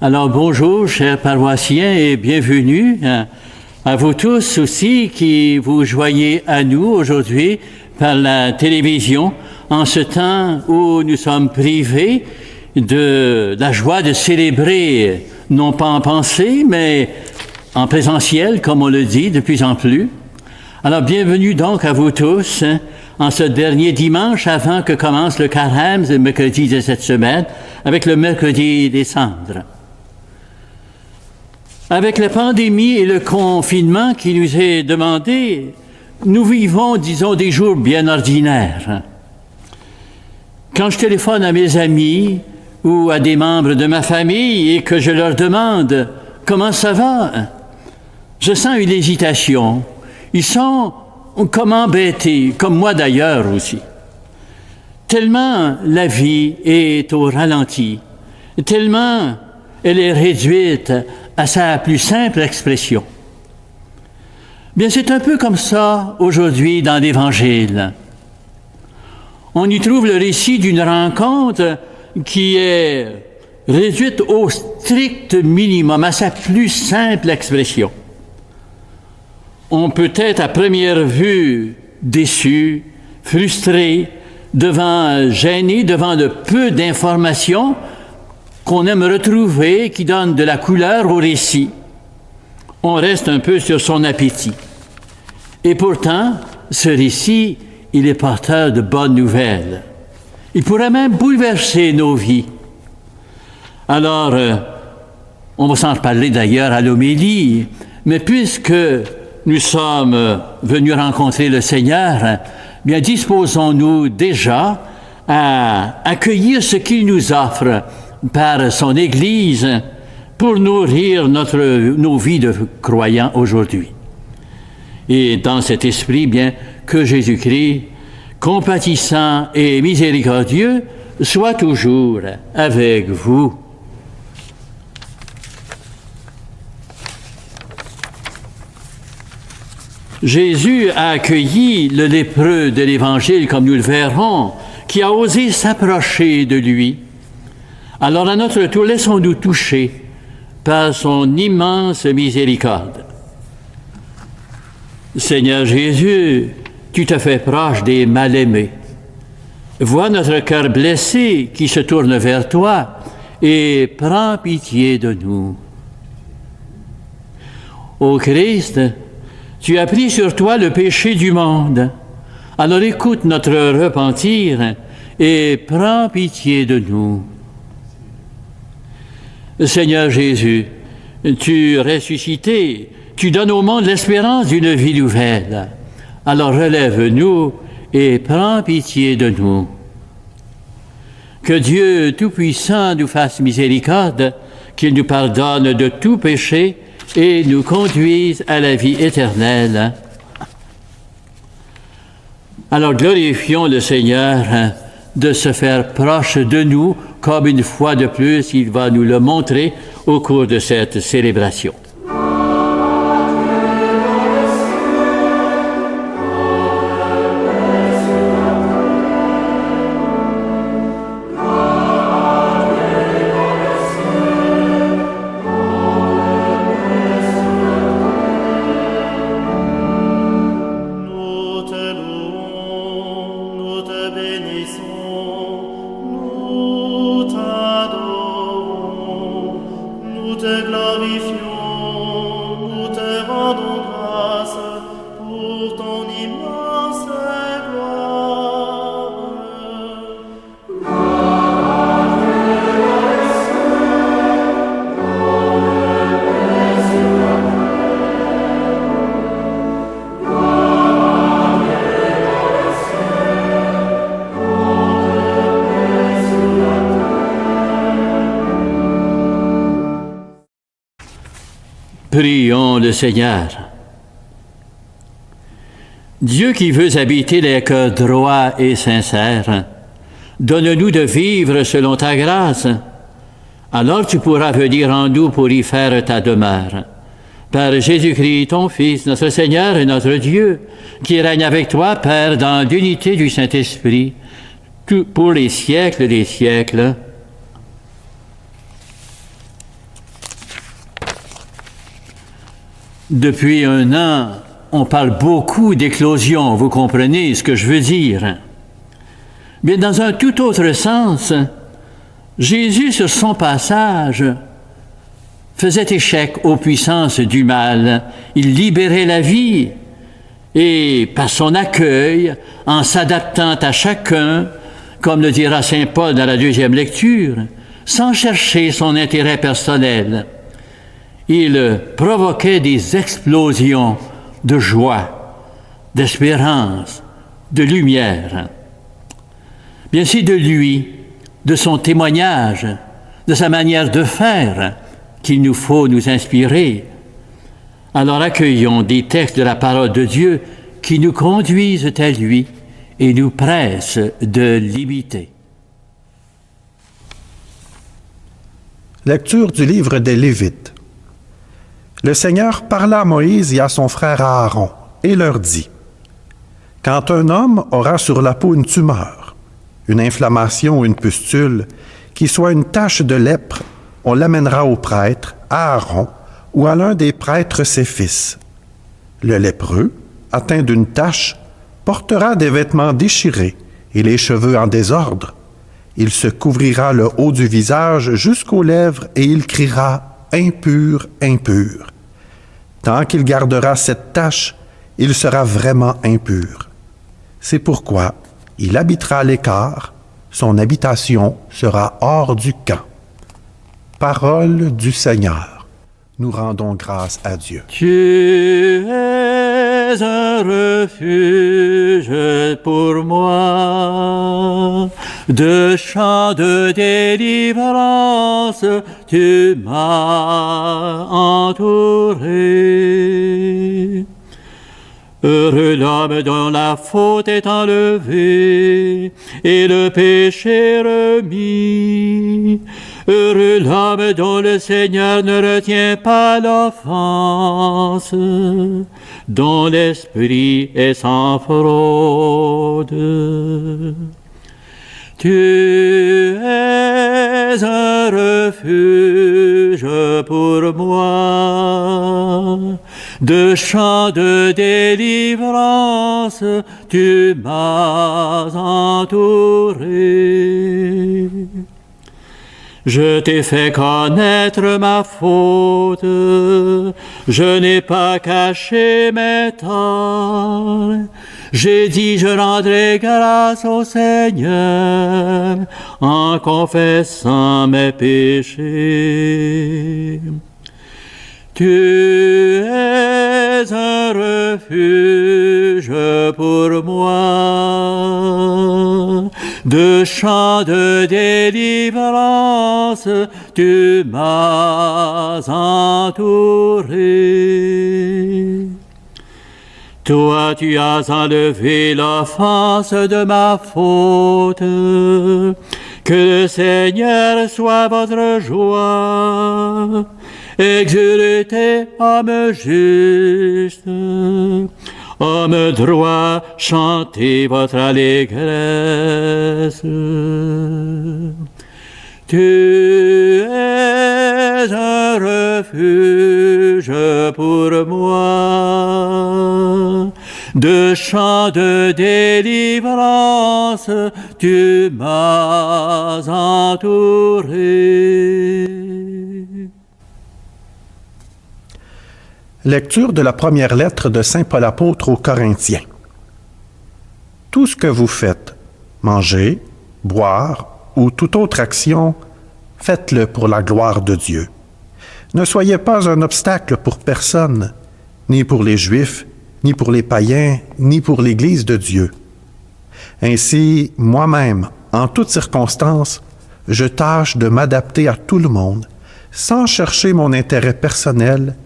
Alors bonjour, chers paroissiens, et bienvenue à vous tous aussi qui vous joignez à nous aujourd'hui par la télévision en ce temps où nous sommes privés de la joie de célébrer, non pas en pensée, mais en présentiel, comme on le dit de plus en plus. Alors bienvenue donc à vous tous en ce dernier dimanche avant que commence le carême, le mercredi de cette semaine, avec le mercredi des cendres. Avec la pandémie et le confinement qui nous est demandé, nous vivons, disons, des jours bien ordinaires. Quand je téléphone à mes amis ou à des membres de ma famille et que je leur demande « Comment ça va ?», je sens une hésitation. Ils sont comme embêtés, comme moi d'ailleurs aussi. Tellement la vie est au ralenti, tellement elle est réduite à sa plus simple expression. Bien, c'est un peu comme ça aujourd'hui dans l'Évangile. On y trouve le récit d'une rencontre qui est réduite au strict minimum, à sa plus simple expression. On peut être à première vue déçu, frustré, gêné devant le peu d'informations qu'on aime retrouver, qui donnent de la couleur au récit. On reste un peu sur son appétit. Et pourtant, ce récit, il est porteur de bonnes nouvelles. Il pourrait même bouleverser nos vies. Alors, on va s'en reparler d'ailleurs à l'homélie, mais puisque nous sommes venus rencontrer le Seigneur, bien disposons-nous déjà à accueillir ce qu'il nous offre par son Église pour nourrir nos vies de croyants aujourd'hui. Et dans cet esprit, bien, que Jésus-Christ, compatissant et miséricordieux, soit toujours avec vous. Jésus a accueilli le lépreux de l'Évangile, comme nous le verrons, qui a osé s'approcher de lui. Alors, à notre tour, laissons-nous toucher par son immense miséricorde. Seigneur Jésus, tu te fais proche des mal-aimés. Vois notre cœur blessé qui se tourne vers toi et prends pitié de nous. Ô Christ, tu as pris sur toi le péché du monde. Alors écoute notre repentir et prends pitié de nous. Seigneur Jésus, tu ressuscité, tu donnes au monde l'espérance d'une vie nouvelle. Alors relève-nous et prends pitié de nous. Que Dieu Tout-Puissant nous fasse miséricorde, qu'il nous pardonne de tout péché et nous conduise à la vie éternelle. Alors glorifions le Seigneur de se faire proche de nous, comme une fois de plus, il va nous le montrer au cours de cette célébration. Prions le Seigneur. Dieu qui veut habiter les cœurs droits et sincères, donne-nous de vivre selon ta grâce. Alors tu pourras venir en nous pour y faire ta demeure. Par Jésus-Christ, ton Fils, notre Seigneur et notre Dieu, qui règne avec toi, Père, dans l'unité du Saint-Esprit, pour les siècles des siècles. Depuis un an, on parle beaucoup d'éclosion, vous comprenez ce que je veux dire. Mais dans un tout autre sens, Jésus, sur son passage, faisait échec aux puissances du mal. Il libérait la vie et, par son accueil, en s'adaptant à chacun, comme le dira saint Paul dans la deuxième lecture, sans chercher son intérêt personnel, il provoquait des explosions de joie, d'espérance, de lumière. Bien c'est de lui, de son témoignage, de sa manière de faire qu'il nous faut nous inspirer. Alors accueillons des textes de la parole de Dieu qui nous conduisent à lui et nous pressent de l'imiter. Lecture du livre des Lévites. Le Seigneur parla à Moïse et à son frère Aaron et leur dit: Quand un homme aura sur la peau une tumeur, une inflammation ou une pustule, qui soit une tache de lèpre, on l'amènera au prêtre, à Aaron, ou à l'un des prêtres ses fils. Le lépreux, atteint d'une tache, portera des vêtements déchirés et les cheveux en désordre. Il se couvrira le haut du visage jusqu'aux lèvres et il criera « Impur, impur ». Tant qu'il gardera cette tache, il sera vraiment impur. C'est pourquoi il habitera à l'écart, son habitation sera hors du camp. Parole du Seigneur. Nous rendons grâce à Dieu. Tu es un refuge pour moi, de chants de délivrance, tu m'as entouré. Heureux l'homme dont la faute est enlevée et le péché remis. Heureux l'homme dont le Seigneur ne retient pas l'offense, dont l'esprit est sans fraude. Tu es un refuge pour moi, de chants de délivrance, tu m'as entouré. Je t'ai fait connaître ma faute, je n'ai pas caché mes torts. J'ai dit, je rendrai grâce au Seigneur en confessant mes péchés. Tu es un refuge pour moi, de chants de délivrance, tu m'as entouré. Toi, tu as enlevé l'offense de ma faute. Que le Seigneur soit votre joie. Exultez, homme juste. Homme droit, chantez votre allégresse. Tu es un refuge pour moi, de chants de délivrance, tu m'as entouré. Lecture de la première lettre de saint Paul apôtre aux Corinthiens. Tout ce que vous faites, manger, boire ou toute autre action, faites-le pour la gloire de Dieu. Ne soyez pas un obstacle pour personne, ni pour les Juifs, ni pour les païens, ni pour l'Église de Dieu. Ainsi, moi-même, en toutes circonstances, je tâche de m'adapter à tout le monde, sans chercher mon intérêt personnel,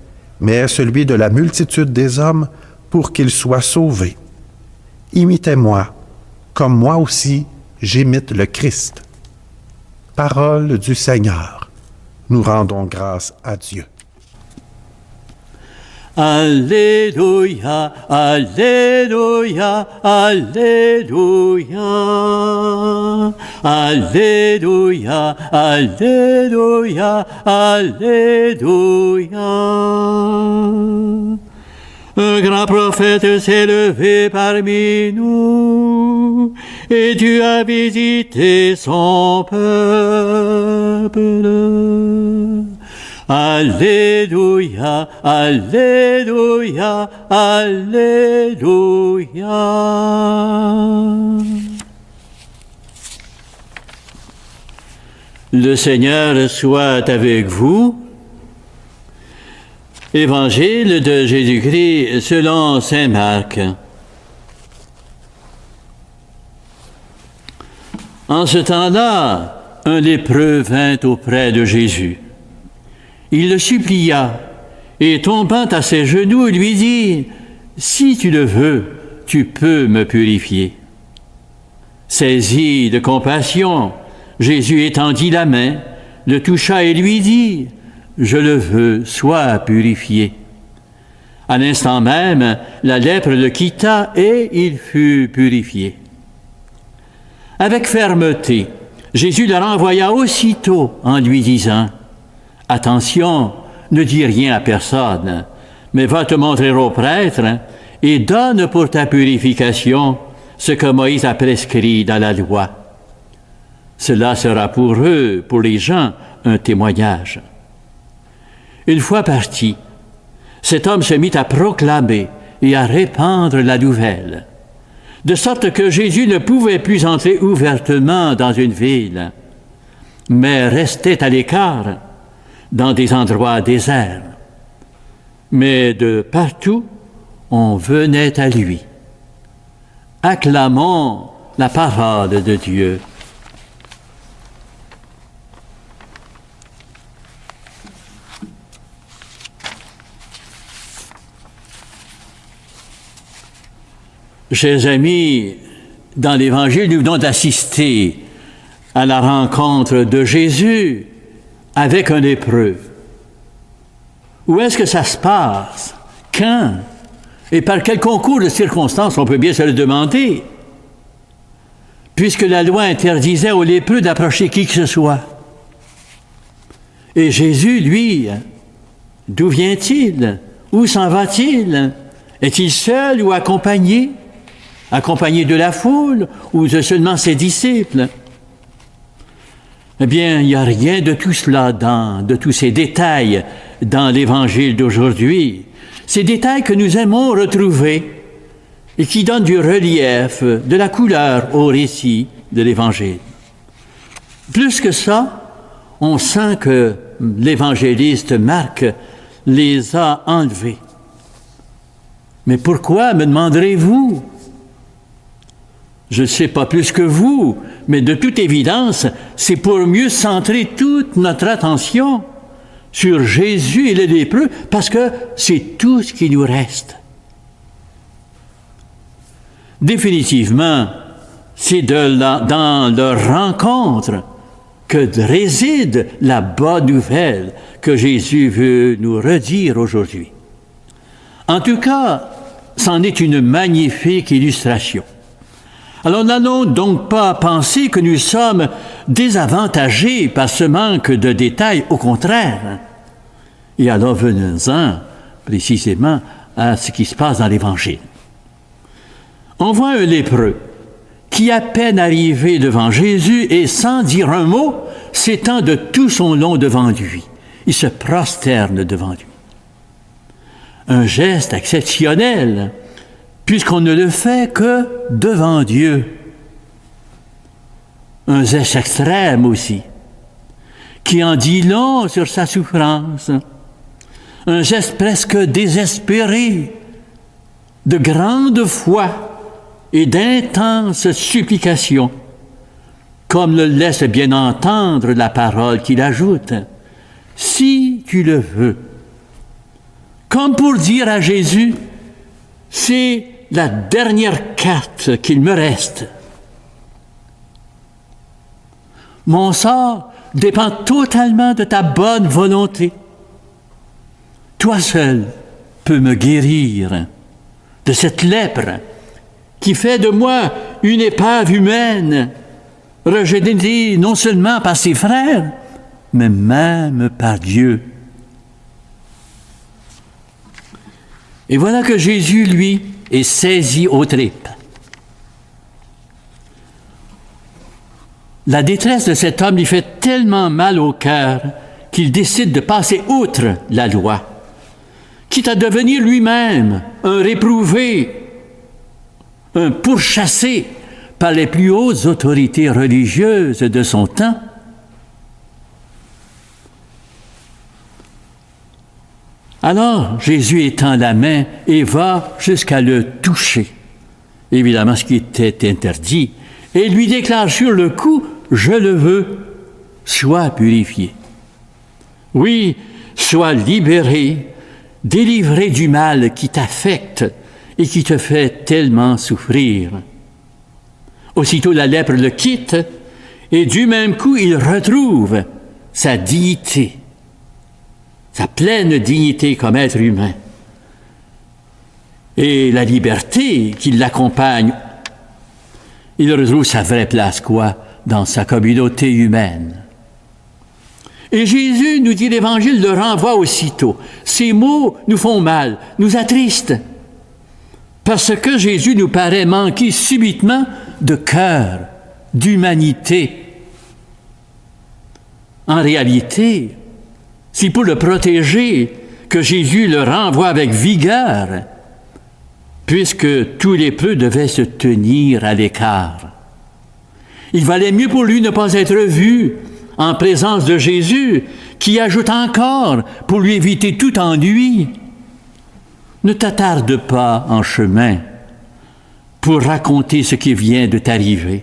mais celui de la multitude des hommes pour qu'ils soient sauvés. Imitez-moi, comme moi aussi j'imite le Christ. Parole du Seigneur. Nous rendons grâce à Dieu. Alléluia, Alléluia, Alléluia. Alléluia, Alléluia, Alléluia. Un grand prophète s'est levé parmi nous, et tu as visité son peuple. Alléluia, Alléluia, Alléluia. Le Seigneur soit avec vous. Évangile de Jésus-Christ selon saint Marc. En ce temps-là, un lépreux vint auprès de Jésus. Il le supplia et, tombant à ses genoux, lui dit « Si tu le veux, tu peux me purifier. » Saisi de compassion, Jésus étendit la main, le toucha et lui dit « Je le veux, sois purifié. » À l'instant même, la lèpre le quitta et il fut purifié. Avec fermeté, Jésus le renvoya aussitôt en lui disant « Attention, ne dis rien à personne, mais va te montrer au prêtre et donne pour ta purification ce que Moïse a prescrit dans la loi. Cela sera pour eux, pour les gens, un témoignage. » Une fois parti, cet homme se mit à proclamer et à répandre la nouvelle, de sorte que Jésus ne pouvait plus entrer ouvertement dans une ville, mais restait à l'écart dans des endroits déserts. Mais de partout, on venait à lui. Acclamons la parole de Dieu. Chers amis, dans l'Évangile, nous venons d'assister à la rencontre de Jésus avec un lépreux. Où est-ce que ça se passe? Quand? Et par quel concours de circonstances, on peut bien se le demander, puisque la loi interdisait aux lépreux d'approcher qui que ce soit. Et Jésus, lui, d'où vient-il? Où s'en va-t-il? Est-il seul ou accompagné? Accompagné de la foule ou de seulement ses disciples? Eh bien, il n'y a rien de tout cela de tous ces détails dans l'Évangile d'aujourd'hui. Ces détails que nous aimons retrouver et qui donnent du relief, de la couleur au récit de l'Évangile. Plus que ça, on sent que l'évangéliste Marc les a enlevés. Mais pourquoi, me demanderez-vous? Je ne sais pas plus que vous, mais de toute évidence, c'est pour mieux centrer toute notre attention sur Jésus et les lépreux, parce que c'est tout ce qui nous reste. Définitivement, c'est dans leur rencontre que réside la bonne nouvelle que Jésus veut nous redire aujourd'hui. En tout cas, c'en est une magnifique illustration. Alors, n'allons donc pas penser que nous sommes désavantagés par ce manque de détails, au contraire. Et alors, venons-en précisément à ce qui se passe dans l'Évangile. On voit un lépreux qui, à peine arrivé devant Jésus et sans dire un mot, s'étend de tout son long devant lui. Il se prosterne devant lui. Un geste exceptionnel, puisqu'on ne le fait que devant Dieu. Un geste extrême aussi, qui en dit long sur sa souffrance. Un geste presque désespéré, de grande foi et d'intense supplication, comme le laisse bien entendre la parole qu'il ajoute. « Si tu le veux ». Comme pour dire à Jésus, c'est la dernière carte qu'il me reste. Mon sort dépend totalement de ta bonne volonté. Toi seul peux me guérir de cette lèpre qui fait de moi une épave humaine rejeté non seulement par ses frères, mais même par Dieu. Et voilà que Jésus, lui, est saisi aux tripes. La détresse de cet homme lui fait tellement mal au cœur qu'il décide de passer outre la loi, quitte à devenir lui-même un réprouvé, un pourchassé par les plus hautes autorités religieuses de son temps. Alors, Jésus étend la main et va jusqu'à le toucher, évidemment ce qui était interdit, et lui déclare sur le coup, « Je le veux, sois purifié. » Oui, sois libéré, délivré du mal qui t'affecte et qui te fait tellement souffrir. Aussitôt la lèpre le quitte, et du même coup il retrouve sa dignité, sa pleine dignité comme être humain. Et la liberté qui l'accompagne, il retrouve sa vraie place, dans sa communauté humaine. Et Jésus, nous dit l'Évangile, le renvoie aussitôt. Ces mots nous font mal, nous attristent, parce que Jésus nous paraît manquer subitement de cœur, d'humanité. En réalité, c'est pour le protéger que Jésus le renvoie avec vigueur, puisque tous les peu devaient se tenir à l'écart. Il valait mieux pour lui ne pas être vu en présence de Jésus, qui ajoute encore, pour lui éviter tout ennui, « Ne t'attarde pas en chemin pour raconter ce qui vient de t'arriver.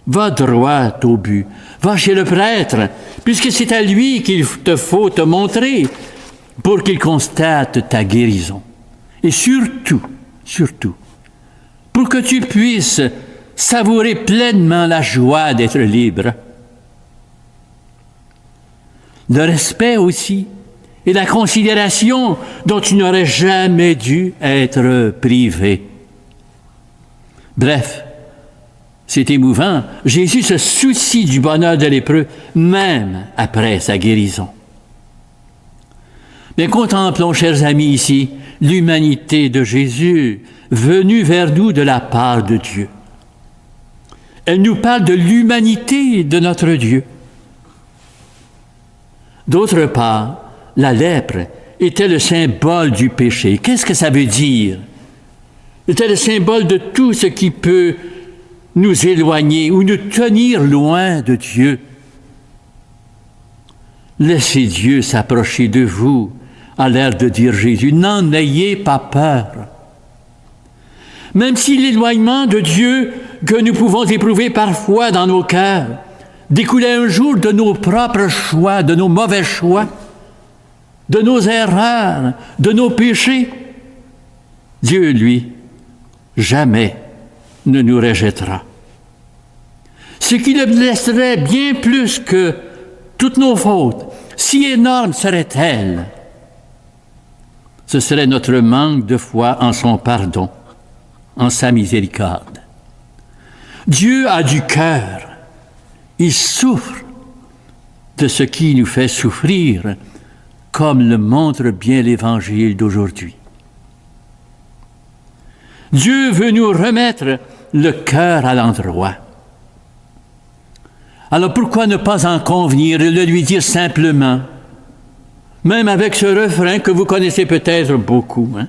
Va droit au but, va chez le prêtre, puisque c'est à lui qu'il te faut te montrer pour qu'il constate ta guérison. Et surtout, pour que tu puisses savourer pleinement la joie d'être libre. » Le respect aussi et la considération dont tu n'aurais jamais dû être privé. Bref, c'est émouvant. Jésus se soucie du bonheur de lépreux, même après sa guérison. Mais contemplons, chers amis, ici, l'humanité de Jésus, venue vers nous de la part de Dieu. Elle nous parle de l'humanité de notre Dieu. D'autre part, la lèpre était le symbole du péché. Qu'est-ce que ça veut dire? C'était le symbole de tout ce qui peut nous éloigner ou nous tenir loin de Dieu. Laissez Dieu s'approcher de vous, a l'air de dire Jésus. N'en ayez pas peur. Même si l'éloignement de Dieu que nous pouvons éprouver parfois dans nos cœurs découlait un jour de nos propres choix, de nos mauvais choix, de nos erreurs, de nos péchés, Dieu, lui, jamais ne nous rejettera. Ce qui le blesserait bien plus que toutes nos fautes, si énormes seraient-elles, ce serait notre manque de foi en son pardon, en sa miséricorde. Dieu a du cœur. Il souffre de ce qui nous fait souffrir, comme le montre bien l'Évangile d'aujourd'hui. Dieu veut nous remettre le cœur à l'endroit. Alors pourquoi ne pas en convenir et le lui dire simplement, même avec ce refrain que vous connaissez peut-être beaucoup, hein?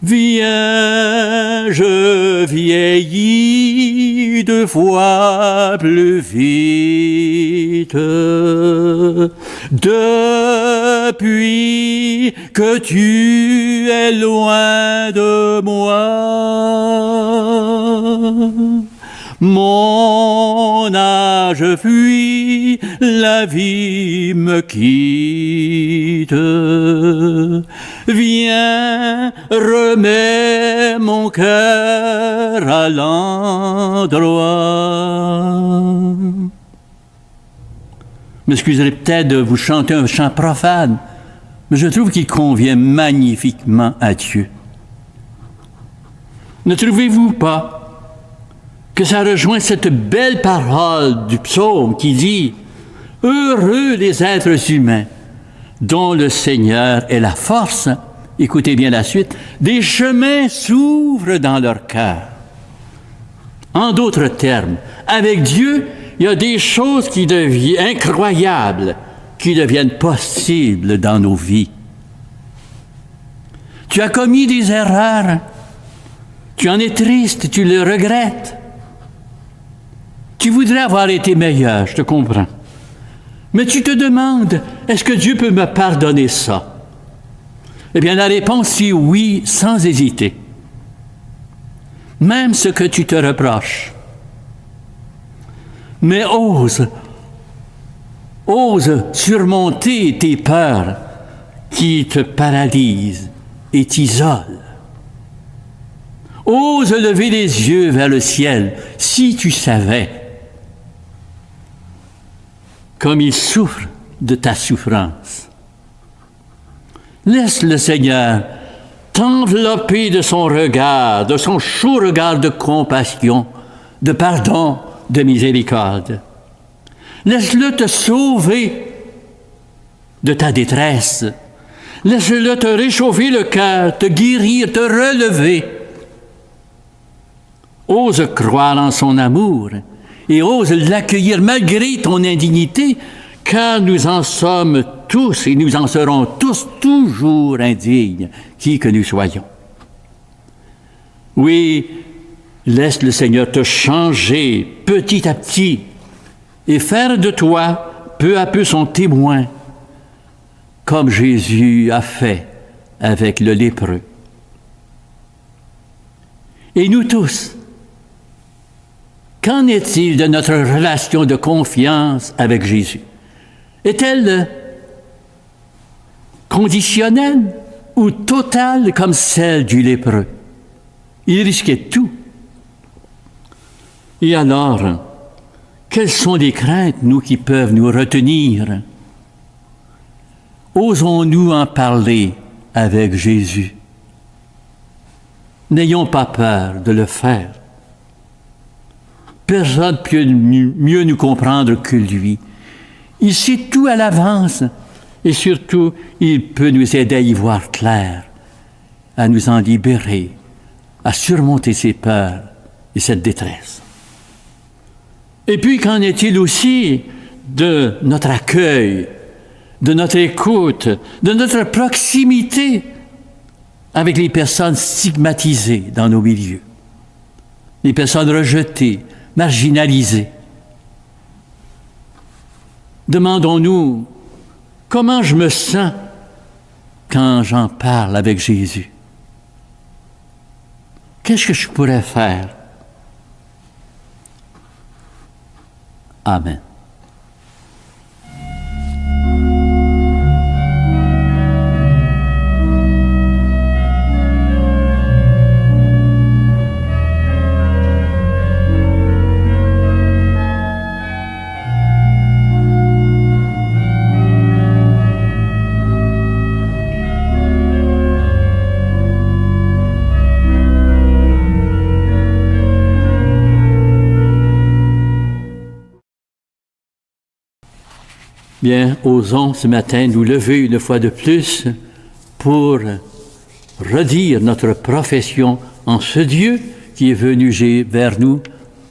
Viens, je vieillis 2 fois plus vite, depuis que tu es loin de moi. Mon âge fuit, la vie me quitte. Viens, remets mon cœur à l'endroit. M'excuserez peut-être de vous chanter un chant profane, mais je trouve qu'il convient magnifiquement à Dieu. Ne trouvez-vous pas que ça rejoint cette belle parole du psaume qui dit « Heureux les êtres humains dont le Seigneur est la force ». Écoutez bien la suite. « Des chemins s'ouvrent dans leur cœur. » En d'autres termes, avec Dieu, il y a des choses qui deviennent incroyables, qui deviennent possibles dans nos vies. Tu as commis des erreurs, tu en es triste, tu le regrettes. Tu voudrais avoir été meilleur, je te comprends. Mais tu te demandes, est-ce que Dieu peut me pardonner ça? Eh bien, la réponse est oui, sans hésiter. Même ce que tu te reproches. Mais ose surmonter tes peurs qui te paralysent et t'isolent. Ose lever les yeux vers le ciel si tu savais comme il souffre de ta souffrance. Laisse le Seigneur t'envelopper de son regard, de son chaud regard de compassion, de pardon, de miséricorde. Laisse-le te sauver de ta détresse. Laisse-le te réchauffer le cœur, te guérir, te relever. Ose croire en son amour et ose l'accueillir malgré ton indignité, car nous en sommes tous et nous en serons tous toujours indignes, qui que nous soyons. Oui, laisse le Seigneur te changer petit à petit et faire de toi peu à peu son témoin, comme Jésus a fait avec le lépreux. Et nous tous, qu'en est-il de notre relation de confiance avec Jésus? Est-elle conditionnelle ou totale comme celle du lépreux? Il risquait tout. Et alors, quelles sont les craintes, nous, qui peuvent nous retenir? Osons-nous en parler avec Jésus? N'ayons pas peur de le faire. Personne ne peut mieux nous comprendre que lui. Il sait tout à l'avance et surtout, il peut nous aider à y voir clair, à nous en libérer, à surmonter ses peurs et cette détresse. Et puis, qu'en est-il aussi de notre accueil, de notre écoute, de notre proximité avec les personnes stigmatisées dans nos milieux, les personnes rejetées, marginalisées? Demandons-nous comment je me sens quand j'en parle avec Jésus. Qu'est-ce que je pourrais faire? Amen. Bien, osons ce matin nous lever une fois de plus pour redire notre profession en ce Dieu qui est venu vers nous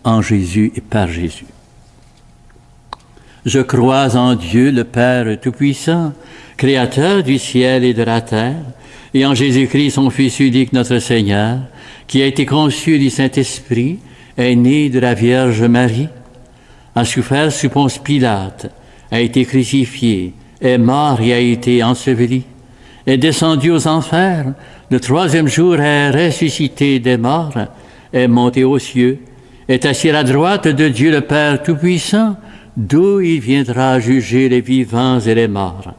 en Jésus et par Jésus. Je crois en Dieu, le Père Tout-Puissant, Créateur du ciel et de la terre, et en Jésus-Christ, son Fils unique, notre Seigneur, qui a été conçu du Saint-Esprit, est né de la Vierge Marie, a souffert sous Ponce Pilate, a été crucifié, est mort et a été enseveli, est descendu aux enfers, le troisième jour est ressuscité des morts, est monté aux cieux, est assis à la droite de Dieu le Père Tout-Puissant, d'où il viendra juger les vivants et les morts.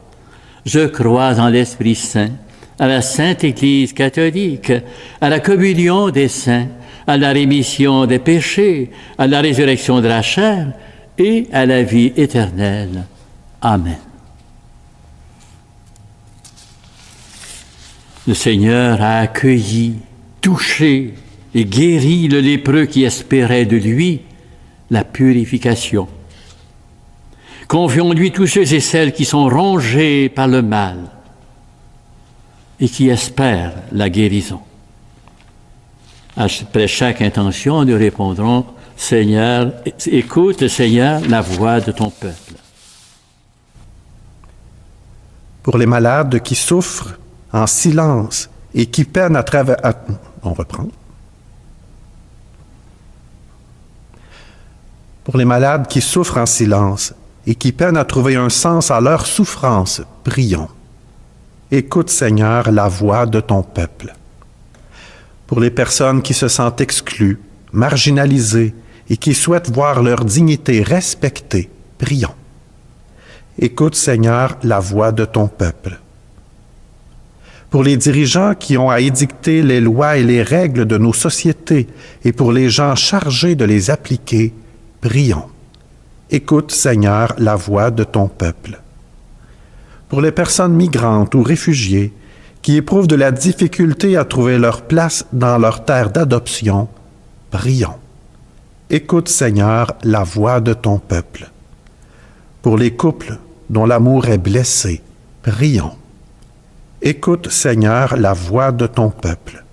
Je crois en l'Esprit Saint, à la Sainte Église catholique, à la communion des saints, à la rémission des péchés, à la résurrection de la chair et à la vie éternelle. Amen. Le Seigneur a accueilli, touché et guérit le lépreux qui espérait de lui la purification. Confions-lui tous ceux et celles qui sont rongés par le mal et qui espèrent la guérison. Après chaque intention, nous répondrons, Seigneur, écoute, Seigneur, la voix de ton peuple. Pour les malades qui souffrent en silence et qui peinent à travers... On reprend. Pour les malades qui souffrent en silence et qui peinent à trouver un sens à leur souffrance, prions. Écoute, Seigneur, la voix de ton peuple. Pour les personnes qui se sentent exclues, marginalisées et qui souhaitent voir leur dignité respectée, prions. Écoute, Seigneur, la voix de ton peuple. Pour les dirigeants qui ont à édicter les lois et les règles de nos sociétés et pour les gens chargés de les appliquer, prions. Écoute, Seigneur, la voix de ton peuple. Pour les personnes migrantes ou réfugiées qui éprouvent de la difficulté à trouver leur place dans leur terre d'adoption, prions. Écoute, Seigneur, la voix de ton peuple. Pour les couples dont l'amour est blessé, prions. Écoute, Seigneur, la voix de ton peuple.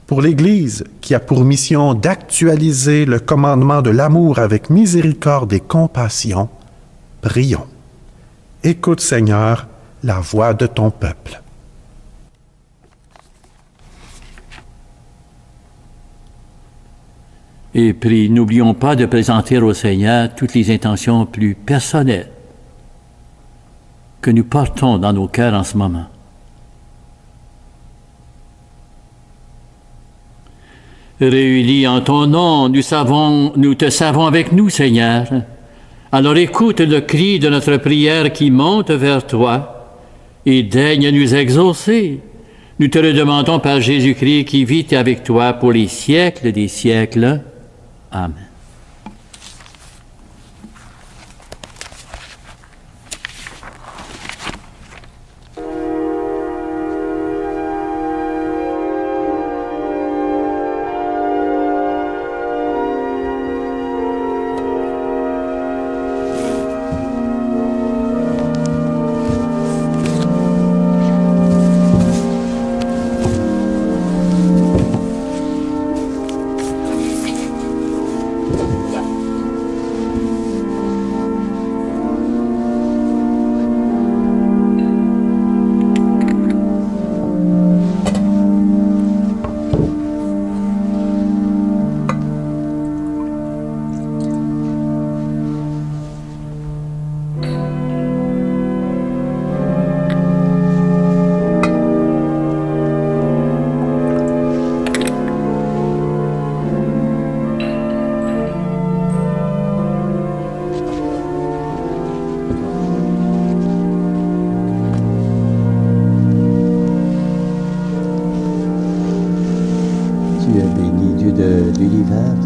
Pour l'Église qui a pour mission d'actualiser le commandement de l'amour avec miséricorde et compassion, prions. Écoute, Seigneur, la voix de ton peuple. Et puis, n'oublions pas de présenter au Seigneur toutes les intentions plus personnelles que nous portons dans nos cœurs en ce moment. Réunis en ton nom, nous te savons avec nous, Seigneur. Alors écoute le cri de notre prière qui monte vers toi et daigne nous exaucer. Nous te le demandons par Jésus-Christ qui vit avec toi pour les siècles des siècles. Amen.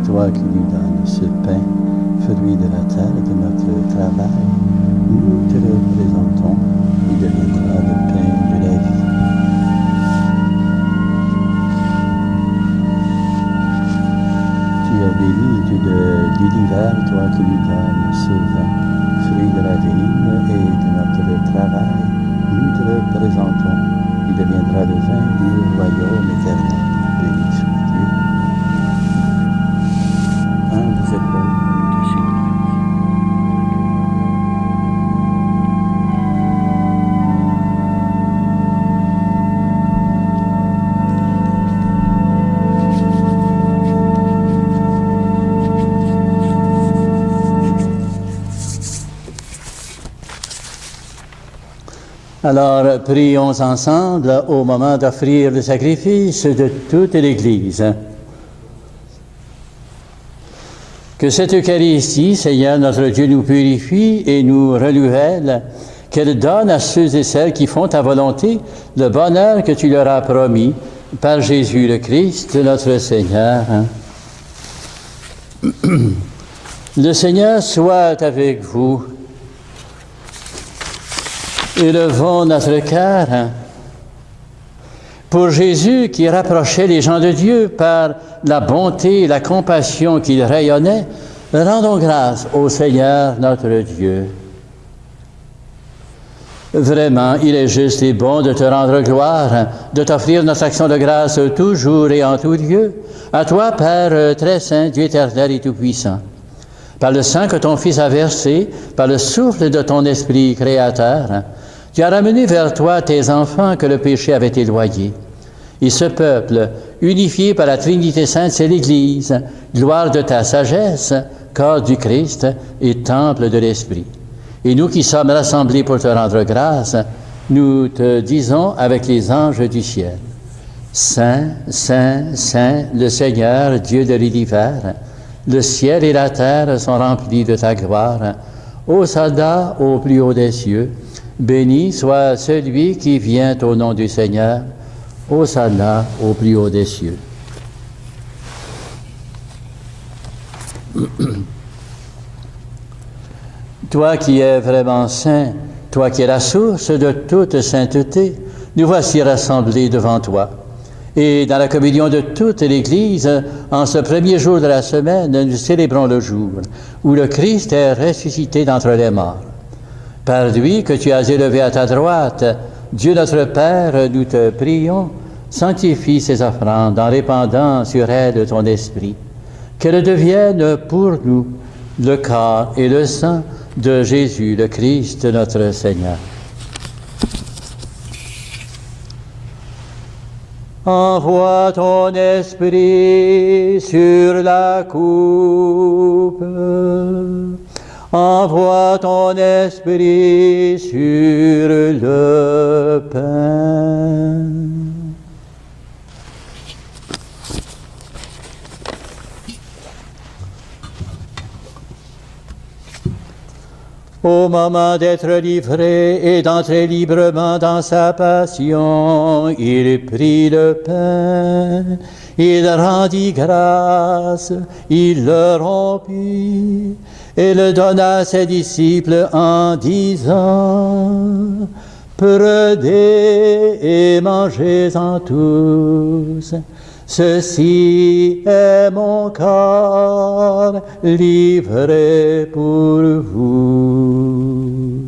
Toi qui lui donnes ce pain, fruit de la terre et de notre travail, nous te le présentons, il deviendra le pain de la vie. Tu as béni de l'univers, toi qui lui donnes ce vin, fruit de la vigne et de notre travail, nous te le présentons, il deviendra le vin du royaume éternel. Béni soit-il. Alors, prions ensemble au moment d'offrir le sacrifice de toute l'Église. Que cette Eucharistie, Seigneur notre Dieu, nous purifie et nous renouvelle, qu'elle donne à ceux et celles qui font ta volonté le bonheur que tu leur as promis par Jésus le Christ, notre Seigneur. Le Seigneur soit avec vous. Élevons notre cœur Pour Jésus qui rapprochait les gens de Dieu par la bonté et la compassion qu'il rayonnait, rendons grâce au Seigneur notre Dieu. Vraiment, il est juste et bon de te rendre gloire, de t'offrir notre action de grâce toujours et en tout lieu, à toi, Père très saint, Dieu éternel et tout-puissant. Par le sang que ton Fils a versé, par le souffle de ton Esprit créateur, tu as ramené vers toi tes enfants que le péché avait éloignés. Et ce peuple, unifié par la Trinité Sainte, c'est l'Église, gloire de ta sagesse, corps du Christ et temple de l'Esprit. Et nous qui sommes rassemblés pour te rendre grâce, nous te disons avec les anges du ciel, Saint, Saint, Saint, le Seigneur, Dieu de l'univers, le ciel et la terre sont remplis de ta gloire. Hosanna au plus haut des cieux, béni soit celui qui vient au nom du Seigneur. Hosanna au plus haut des cieux. Toi qui es vraiment saint, toi qui es la source de toute sainteté, nous voici rassemblés devant toi. Et dans la communion de toute l'Église, en ce premier jour de la semaine, nous célébrons le jour où le Christ est ressuscité d'entre les morts. Par lui que tu as élevé à ta droite, Dieu notre Père, nous te prions, sanctifie ces offrandes en répandant sur elles ton esprit, qu'elles deviennent pour nous le corps et le sang de Jésus, le Christ, notre Seigneur. Envoie ton esprit sur la coupe. Envoie ton esprit sur le pain. Au moment d'être livré et d'entrer librement dans sa passion, il prit le pain, il rendit grâce, il le rompit et le donna à ses disciples en disant, « Prenez et mangez-en tous. Ceci est mon corps livré pour vous. »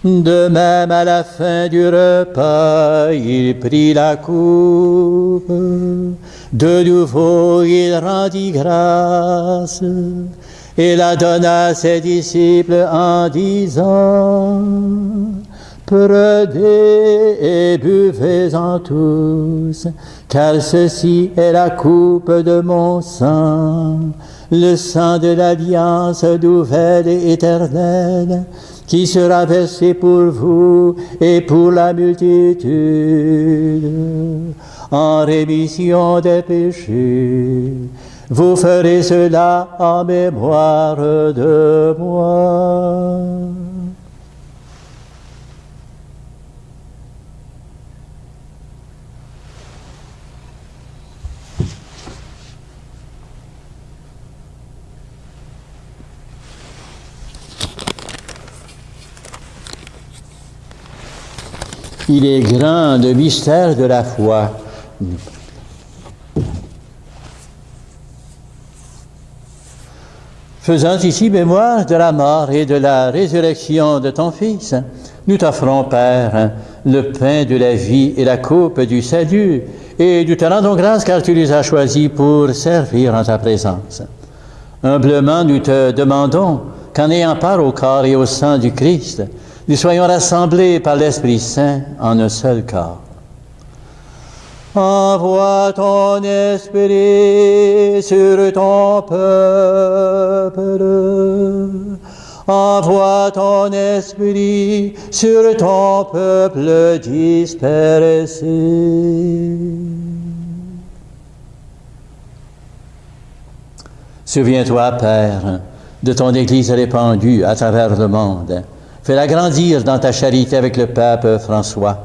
De même, à la fin du repas, il prit la coupe. De nouveau, il rendit grâce et la donna à ses disciples en disant, « Prenez et buvez-en tous, car ceci est la coupe de mon sang, le sang de l'alliance nouvelle et éternelle, qui sera versé pour vous et pour la multitude, en rémission des péchés. Vous ferez cela en mémoire de moi. » Il est grand le mystère de la foi. Faisant ici mémoire de la mort et de la résurrection de ton Fils, nous t'offrons, Père, le pain de la vie et la coupe du salut, et nous te rendons grâce car tu les as choisis pour servir en ta présence. Humblement, nous te demandons qu'en ayant part au corps et au sang du Christ, nous soyons rassemblés par l'Esprit Saint en un seul corps. Envoie ton esprit sur ton peuple. Envoie ton esprit sur ton peuple dispersé. Souviens-toi, Père, de ton Église répandue à travers le monde. Fais-la grandir dans ta charité avec le pape François,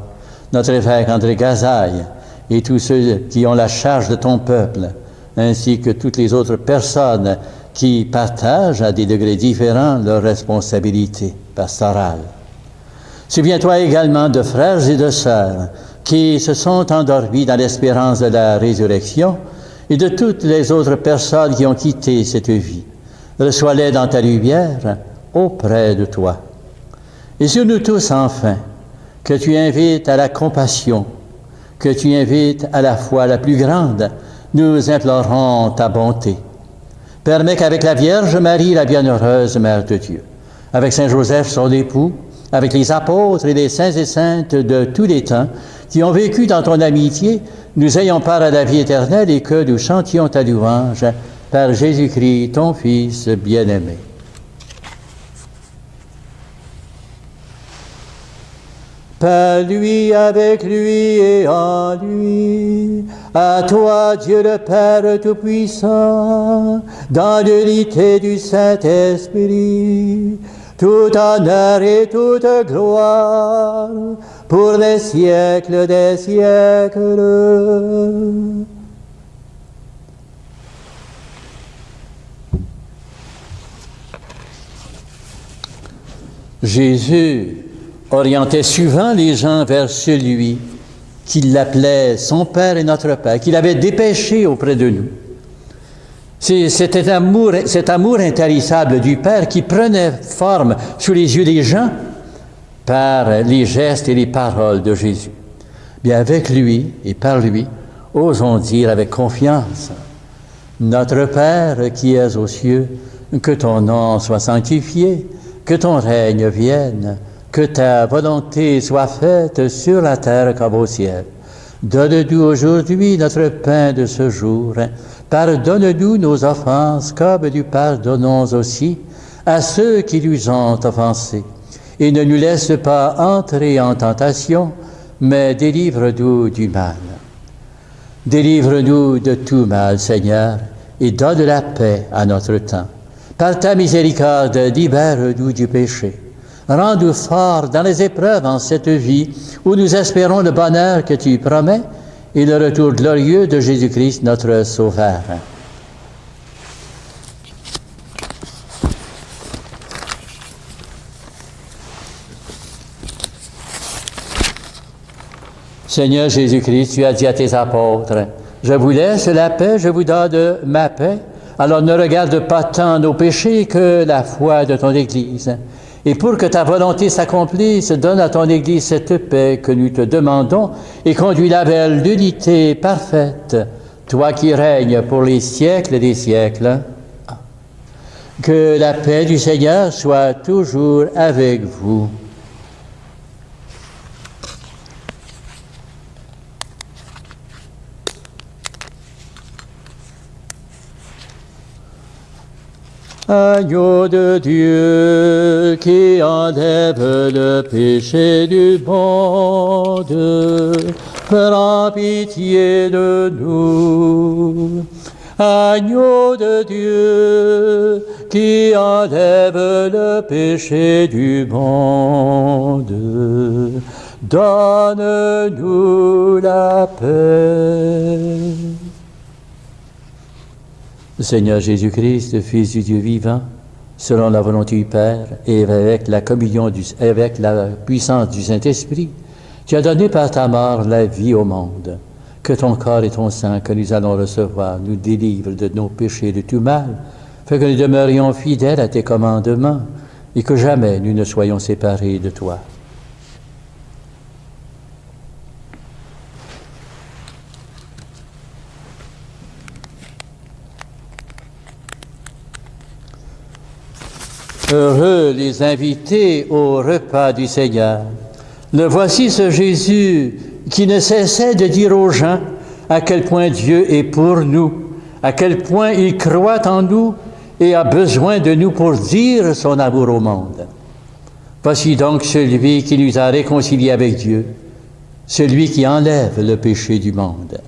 notre évêque André Gazaille, et tous ceux qui ont la charge de ton peuple, ainsi que toutes les autres personnes qui partagent à des degrés différents leurs responsabilités pastorales. Souviens-toi également de frères et de sœurs qui se sont endormis dans l'espérance de la résurrection et de toutes les autres personnes qui ont quitté cette vie. Reçois-les dans ta lumière auprès de toi. Et sur nous tous, enfin, que tu invites à la compassion, que tu invites à la foi la plus grande, nous implorons ta bonté. Permets qu'avec la Vierge Marie, la bienheureuse Mère de Dieu, avec Saint Joseph, son époux, avec les apôtres et les saints et saintes de tous les temps qui ont vécu dans ton amitié, nous ayons part à la vie éternelle et que nous chantions ta louange par Jésus-Christ, ton Fils bien-aimé. Par lui, avec lui et en lui, à toi, Dieu le Père Tout-Puissant, dans l'unité du Saint-Esprit, tout honneur et toute gloire, pour les siècles des siècles. Jésus orientait souvent les gens vers celui qu'il l'appelait son Père et notre Père, qu'il avait dépêché auprès de nous. C'est cet amour intarissable du Père qui prenait forme sous les yeux des gens par les gestes et les paroles de Jésus. Bien, avec lui et par lui, osons dire avec confiance, Notre Père qui es aux cieux, que ton nom soit sanctifié, que ton règne vienne, que ta volonté soit faite sur la terre comme au ciel. Donne-nous aujourd'hui notre pain de ce jour. Pardonne-nous nos offenses comme nous pardonnons aussi à ceux qui nous ont offensés. Et ne nous laisse pas entrer en tentation, mais délivre-nous du mal. Délivre-nous de tout mal, Seigneur, et donne la paix à notre temps. Par ta miséricorde, libère-nous du péché. Rends-nous forts dans les épreuves en cette vie où nous espérons le bonheur que tu promets et le retour glorieux de Jésus-Christ, notre Sauveur. Seigneur Jésus-Christ, tu as dit à tes apôtres, « Je vous laisse la paix, je vous donne ma paix. Alors ne regarde pas tant nos péchés que la foi de ton Église. Et pour que ta volonté s'accomplisse, donne à ton Église cette paix que nous te demandons et conduis-la vers l'unité parfaite, toi qui règnes pour les siècles des siècles. Que la paix du Seigneur soit toujours avec vous. Agneau de Dieu qui enlève le péché du monde, prends pitié de nous. Agneau de Dieu qui enlève le péché du monde, donne-nous la paix. Seigneur Jésus-Christ, Fils du Dieu vivant, selon la volonté du Père et avec la communion avec la puissance du Saint-Esprit, tu as donné par ta mort la vie au monde. Que ton corps et ton sang que nous allons recevoir nous délivrent de nos péchés et de tout mal, fait que nous demeurions fidèles à tes commandements et que jamais nous ne soyons séparés de toi. Heureux les invités au repas du Seigneur. Le voici ce Jésus qui ne cessait de dire aux gens à quel point Dieu est pour nous, à quel point il croit en nous et a besoin de nous pour dire son amour au monde. Voici donc celui qui nous a réconciliés avec Dieu, celui qui enlève le péché du monde.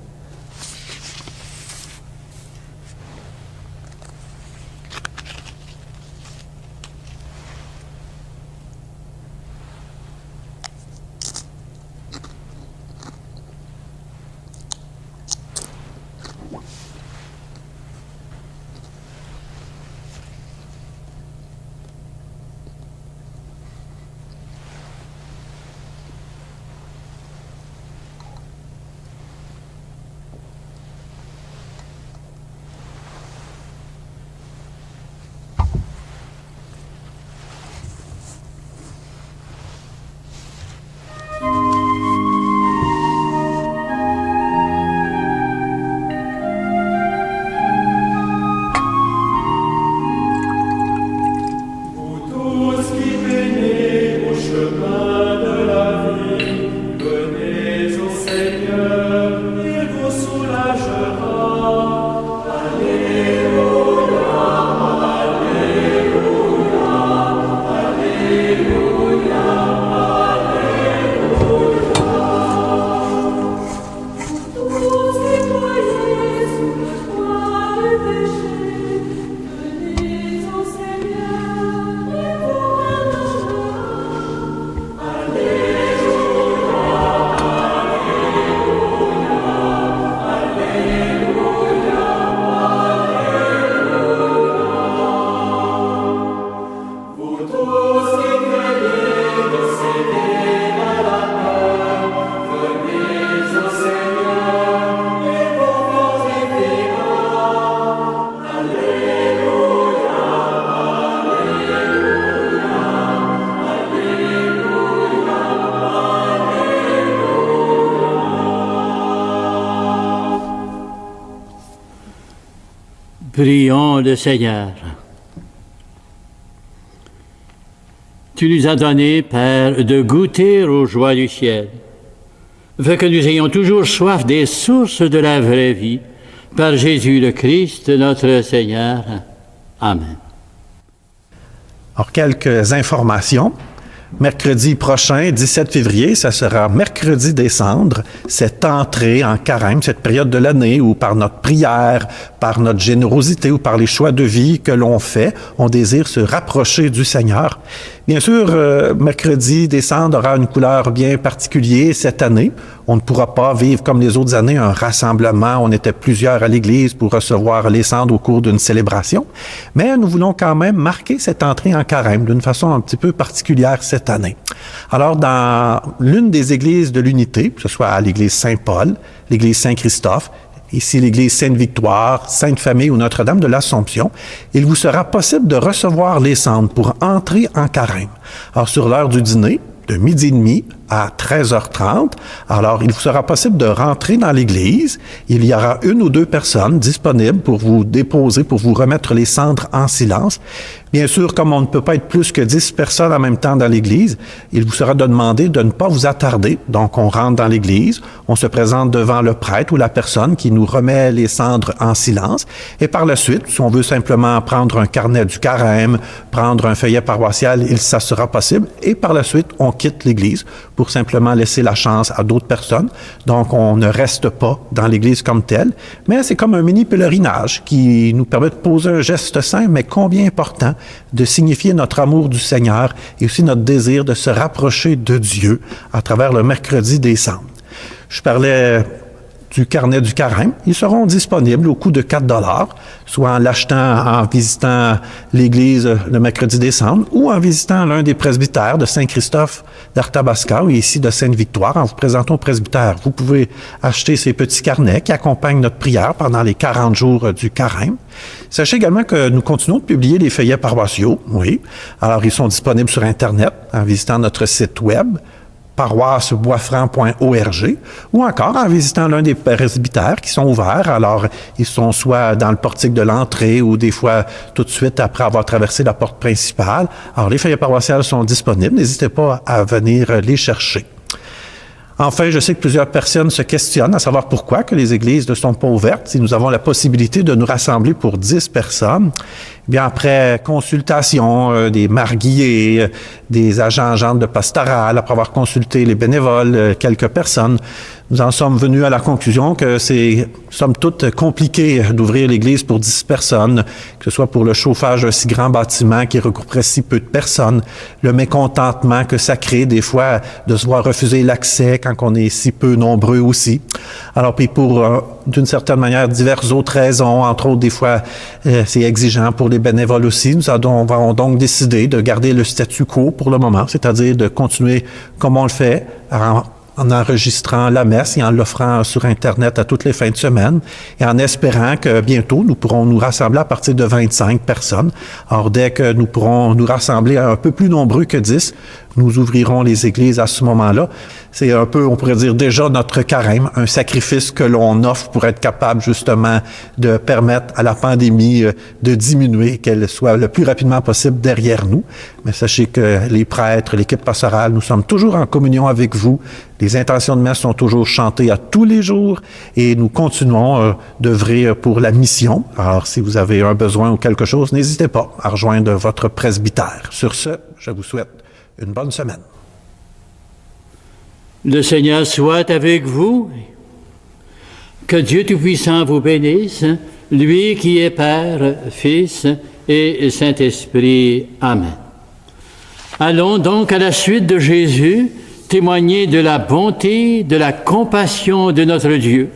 Prions le Seigneur. Tu nous as donné, Père, de goûter aux joies du ciel. Fais que nous ayons toujours soif des sources de la vraie vie. Par Jésus le Christ, notre Seigneur. Amen. Alors, quelques informations. Mercredi prochain, 17 février, ça sera mercredi des cendres, cette entrée en carême, cette période de l'année où par notre prière, par notre générosité ou par les choix de vie que l'on fait, on désire se rapprocher du Seigneur. Bien sûr, mercredi des cendres aura une couleur bien particulière cette année. On ne pourra pas vivre comme les autres années un rassemblement. On était plusieurs à l'église pour recevoir les cendres au cours d'une célébration. Mais nous voulons quand même marquer cette entrée en carême d'une façon un petit peu particulière cette année. Alors, dans l'une des églises de l'unité, que ce soit à l'église Saint-Paul, l'église Saint-Christophe, ici l'église Sainte-Victoire, Sainte-Famille ou Notre-Dame de l'Assomption, il vous sera possible de recevoir les cendres pour entrer en carême. Alors, sur l'heure du dîner, de 12h30 à 13h30. Alors, il vous sera possible de rentrer dans l'église. Il y aura une ou deux personnes disponibles pour vous déposer, pour vous remettre les cendres en silence. Bien sûr, comme on ne peut pas être plus que 10 personnes en même temps dans l'église, il vous sera demandé de ne pas vous attarder. Donc, on rentre dans l'église, on se présente devant le prêtre ou la personne qui nous remet les cendres en silence. Et par la suite, si on veut simplement prendre un carnet du carême, prendre un feuillet paroissial, ça sera possible. Et par la suite, on quitte l'église pour simplement laisser la chance à d'autres personnes. Donc, on ne reste pas dans l'église comme telle, mais c'est comme un mini pèlerinage qui nous permet de poser un geste saint, mais combien important de signifier notre amour du Seigneur et aussi notre désir de se rapprocher de Dieu à travers le mercredi des cendres. Je parlais du carnet du carême. Ils seront disponibles au coût de 4 $, soit en l'achetant en visitant l'église le mercredi des cendres ou en visitant l'un des presbytères de Saint-Christophe d'Arthabasca ou ici de Sainte-Victoire. En vous présentant au presbytère, vous pouvez acheter ces petits carnets qui accompagnent notre prière pendant les 40 jours du carême. Sachez également que nous continuons de publier les feuillets paroissiaux. Oui. Alors, ils sont disponibles sur Internet en visitant notre site web paroisseboisfranc.org ou encore en visitant l'un des presbytères qui sont ouverts. Alors, ils sont soit dans le portique de l'entrée ou des fois tout de suite après avoir traversé la porte principale. Alors, les feuillets paroissiales sont disponibles. N'hésitez pas à venir les chercher. Enfin, je sais que plusieurs personnes se questionnent à savoir pourquoi que les églises ne sont pas ouvertes. Si nous avons la possibilité de nous rassembler pour 10 personnes, eh bien après consultation des marguilliers, des agents de pastoral, après avoir consulté les bénévoles, quelques personnes, nous en sommes venus à la conclusion que c'est, somme toute, compliqué d'ouvrir l'église pour 10 personnes, que ce soit pour le chauffage d'un si grand bâtiment qui regrouperait si peu de personnes, le mécontentement que ça crée des fois de se voir refuser l'accès quand on est si peu nombreux aussi. Alors, puis pour, d'une certaine manière, diverses autres raisons, entre autres, des fois, c'est exigeant pour les bénévoles aussi. Nous avons donc décidé de garder le statu quo pour le moment, c'est-à-dire de continuer comme on le fait, en enregistrant la messe et en l'offrant sur Internet à toutes les fins de semaine et en espérant que bientôt, nous pourrons nous rassembler à partir de 25 personnes. Alors, dès que nous pourrons nous rassembler à un peu plus nombreux que 10, Nous ouvrirons les églises à ce moment-là. C'est un peu, on pourrait dire, déjà notre carême, un sacrifice que l'on offre pour être capable justement de permettre à la pandémie de diminuer, qu'elle soit le plus rapidement possible derrière nous. Mais sachez que les prêtres, l'équipe pastorale, nous sommes toujours en communion avec vous. Les intentions de messe sont toujours chantées à tous les jours et nous continuons d'œuvrer pour la mission. Alors, si vous avez un besoin ou quelque chose, n'hésitez pas à rejoindre votre presbytère. Sur ce, je vous souhaite une bonne semaine. Le Seigneur soit avec vous. Que Dieu Tout-Puissant vous bénisse, lui qui est Père, Fils et Saint-Esprit. Amen. Allons donc à la suite de Jésus témoigner de la bonté, de la compassion de notre Dieu.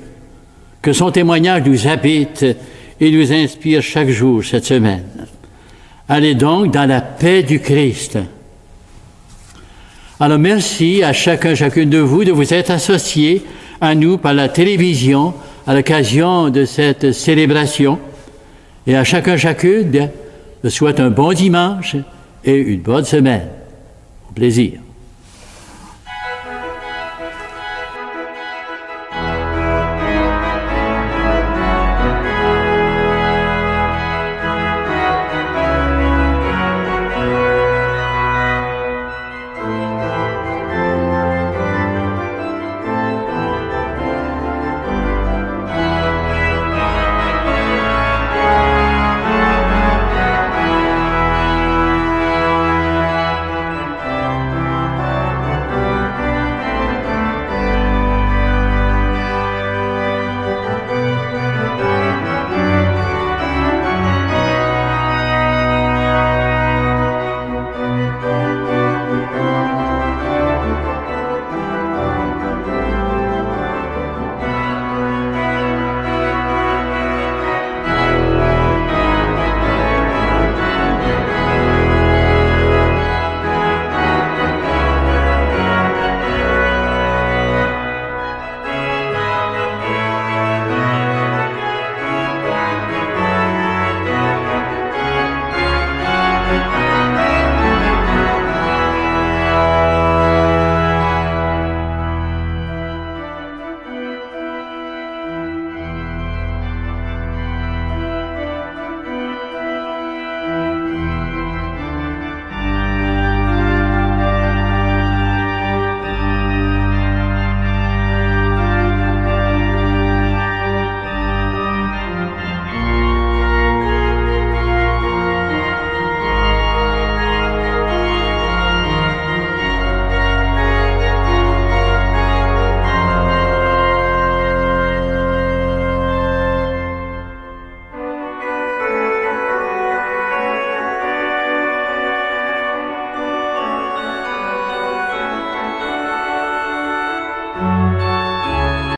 Que son témoignage nous habite et nous inspire chaque jour cette semaine. Allez donc dans la paix du Christ. Alors merci à chacune de vous de vous être associés à nous par la télévision à l'occasion de cette célébration. Et à chacune, je souhaite un bon dimanche et une bonne semaine. Au plaisir.